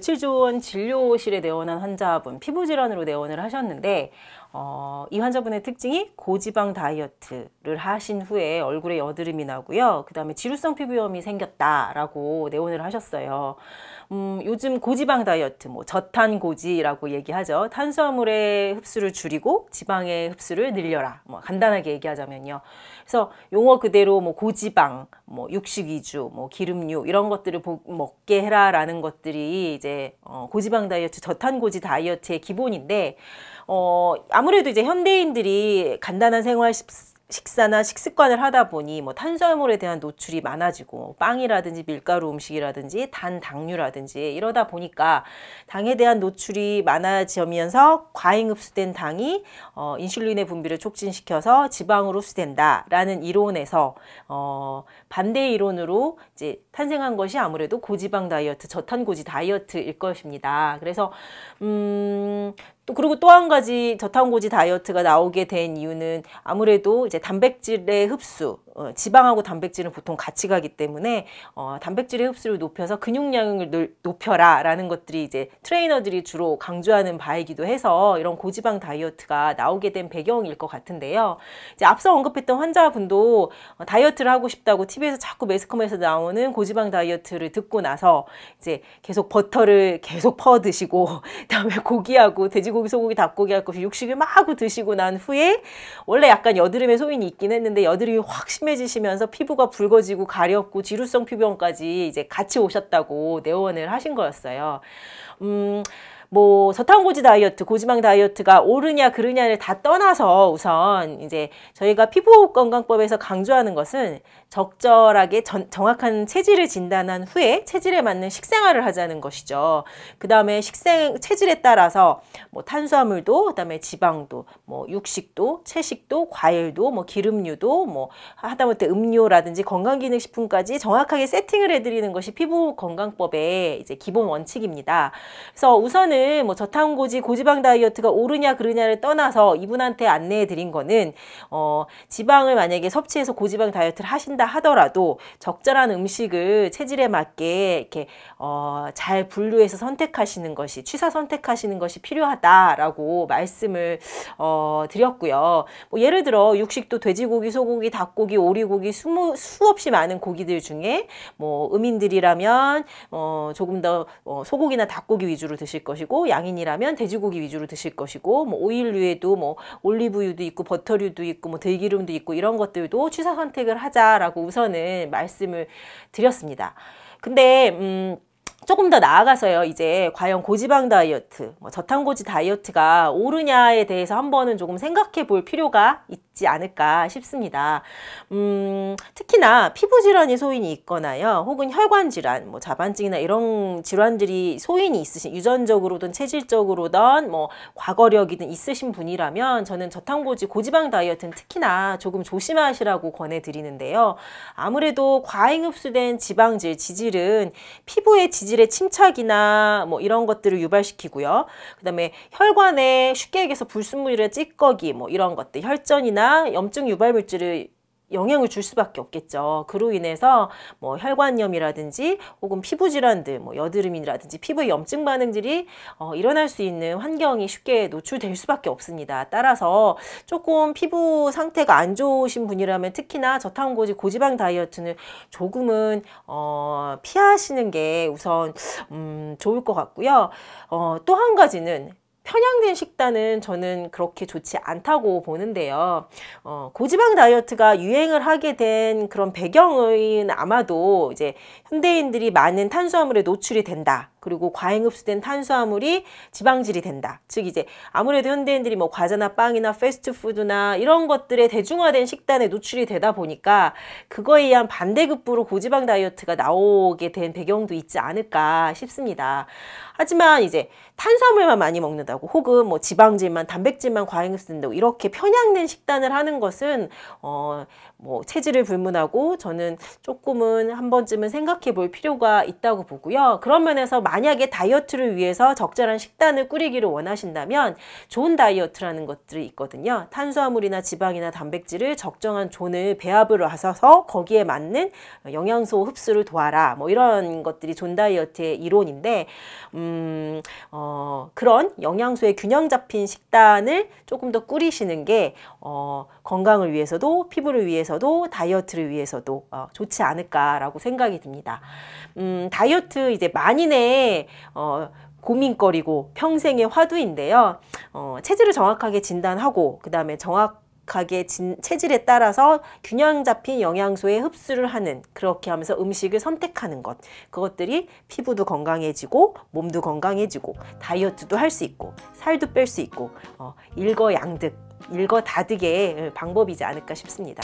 며칠 전 진료실에 내원한 환자분, 피부질환으로 내원을 하셨는데 이 환자분의 특징이 고지방 다이어트를 하신 후에 얼굴에 여드름이 나고요. 그 다음에 지루성 피부염이 생겼다라고 내원을 하셨어요. 요즘 고지방 다이어트, 뭐 저탄고지라고 얘기하죠. 탄수화물의 흡수를 줄이고 지방의 흡수를 늘려라. 뭐 간단하게 얘기하자면요. 그래서 용어 그대로 뭐 고지방, 뭐 육식 위주, 뭐 기름류 이런 것들을 먹게 해라라는 것들이 이제 고지방 다이어트, 저탄고지 다이어트의 기본인데 아무래도 이제 현대인들이 간단한 생활 식사나 식습관을 하다 보니 뭐 탄수화물에 대한 노출이 많아지고 빵이라든지 밀가루 음식이라든지 단 당류라든지 이러다 보니까 당에 대한 노출이 많아지면서 과잉 흡수된 당이 인슐린의 분비를 촉진시켜서 지방으로 흡수된다라는 이론에서 반대 이론으로 이제 탄생한 것이 아무래도 고지방 다이어트, 저탄고지 다이어트일 것입니다. 그래서 그리고 또 한 가지 저탄고지 다이어트가 나오게 된 이유는 아무래도 이제 단백질의 흡수, 지방하고 단백질은 보통 같이 가기 때문에 단백질의 흡수를 높여서 근육량을 높여라 라는 것들이 이제 트레이너들이 주로 강조하는 바이기도 해서 이런 고지방 다이어트가 나오게 된 배경일 것 같은데요. 이제 앞서 언급했던 환자분도 다이어트를 하고 싶다고 TV에서 자꾸 매스컴에서 나오는 고지방 다이어트를 듣고 나서 이제 계속 버터를 계속 퍼 드시고 그다음에 고기하고 돼지고기, 소고기, 닭고기 할 것이 육식을 마구 드시고 난 후에 원래 약간 여드름의 소인이 있긴 했는데 여드름이 확 심해지시면서 피부가 붉어지고 가렵고 지루성 피부염까지 이제 같이 오셨다고 내원을 하신 거였어요. 뭐 저탄고지 다이어트, 고지방 다이어트가 옳으냐 그르냐를 다 떠나서 우선 이제 저희가 피부건강법에서 강조하는 것은 적절하게 정확한 체질을 진단한 후에 체질에 맞는 식생활을 하자는 것이죠. 그 다음에 체질에 따라서 뭐 탄수화물도, 그 다음에 지방도, 뭐 육식도, 채식도, 과일도, 뭐 기름류도, 뭐 하다못해 음료라든지 건강기능식품까지 정확하게 세팅을 해드리는 것이 피부건강법의 이제 기본 원칙입니다. 그래서 우선은 뭐 저탄고지, 고지방 다이어트가 옳으냐 그르냐를 떠나서 이분한테 안내해 드린 거는 지방을 만약에 섭취해서 고지방 다이어트를 하신다 하더라도 적절한 음식을 체질에 맞게 이렇게 잘 분류해서 선택하시는 것이, 취사 선택하시는 것이 필요하다라고 말씀을 드렸고요. 뭐 예를 들어 육식도 돼지고기, 소고기, 닭고기, 오리고기 수없이 많은 고기들 중에 뭐 음인들이라면 조금 더 소고기나 닭고기 위주로 드실 것이고, 양인이라면 돼지고기 위주로 드실 것이고, 뭐 오일류에도 뭐 올리브유도 있고 버터류도 있고 뭐 들기름도 있고 이런 것들도 취사 선택을 하자라고 우선은 말씀을 드렸습니다. 근데 조금 더 나아가서요, 이제 과연 고지방 다이어트, 뭐 저탄고지 다이어트가 옳으냐에 대해서 한번은 조금 생각해 볼 필요가 있지 않을까 싶습니다. 특히나 피부질환이 소인이 있거나요, 혹은 혈관질환, 뭐 자반증이나 이런 질환들이 소인이 있으신, 유전적으로든 체질적으로든 뭐 과거력이든 있으신 분이라면 저는 저탄고지, 고지방 다이어트는 특히나 조금 조심하시라고 권해드리는데요. 아무래도 과잉 흡수된 지방질, 지질은 피부의 지질의 침착이나 뭐 이런 것들을 유발시키고요. 그 다음에 혈관에 쉽게 얘기해서 불순물이나 찌꺼기 뭐 이런 것들, 혈전이나 염증 유발 물질을 영향을 줄 수밖에 없겠죠. 그로 인해서 뭐 혈관염이라든지 혹은 피부 질환들, 뭐 여드름이라든지 피부의 염증 반응들이 일어날 수 있는 환경이 쉽게 노출될 수밖에 없습니다. 따라서 조금 피부 상태가 안 좋으신 분이라면 특히나 저탄고지, 고지방 다이어트는 조금은 피하시는 게 우선 좋을 것 같고요. 또 한 가지는 편향된 식단은 저는 그렇게 좋지 않다고 보는데요. 고지방 다이어트가 유행을 하게 된 그런 배경은 아마도 이제 현대인들이 많은 탄수화물에 노출이 된다. 그리고 과잉 흡수된 탄수화물이 지방질이 된다. 즉 이제 아무래도 현대인들이 뭐 과자나 빵이나 패스트푸드나 이런 것들에 대중화된 식단에 노출이 되다 보니까 그거에 의한 반대급부로 고지방 다이어트가 나오게 된 배경도 있지 않을까 싶습니다. 하지만 이제 탄수화물만 많이 먹는다고 혹은 뭐 지방질만, 단백질만 과잉 흡수된다고 이렇게 편향된 식단을 하는 것은 뭐 체질을 불문하고 저는 조금은 한 번쯤은 생각해 볼 필요가 있다고 보고요. 그런 면에서 만약에 다이어트를 위해서 적절한 식단을 꾸리기를 원하신다면 존 다이어트라는 것들이 있거든요. 탄수화물이나 지방이나 단백질을 적정한 존을 배합을 하셔서 거기에 맞는 영양소 흡수를 도와라. 뭐 이런 것들이 존 다이어트의 이론인데 그런 영양소의 균형 잡힌 식단을 조금 더 꾸리시는 게 건강을 위해서도 피부를 위해서도 다이어트를 위해서도 좋지 않을까라고 생각이 듭니다. 다이어트 이제 만인의 고민거리고 평생의 화두인데요. 체질을 정확하게 진단하고 그 다음에 정확하게 체질에 따라서 균형 잡힌 영양소의 흡수를 하는, 그렇게 하면서 음식을 선택하는 것, 그것들이 피부도 건강해지고 몸도 건강해지고 다이어트도 할 수 있고 살도 뺄 수 있고 일거양득 일거다득의 방법이지 않을까 싶습니다.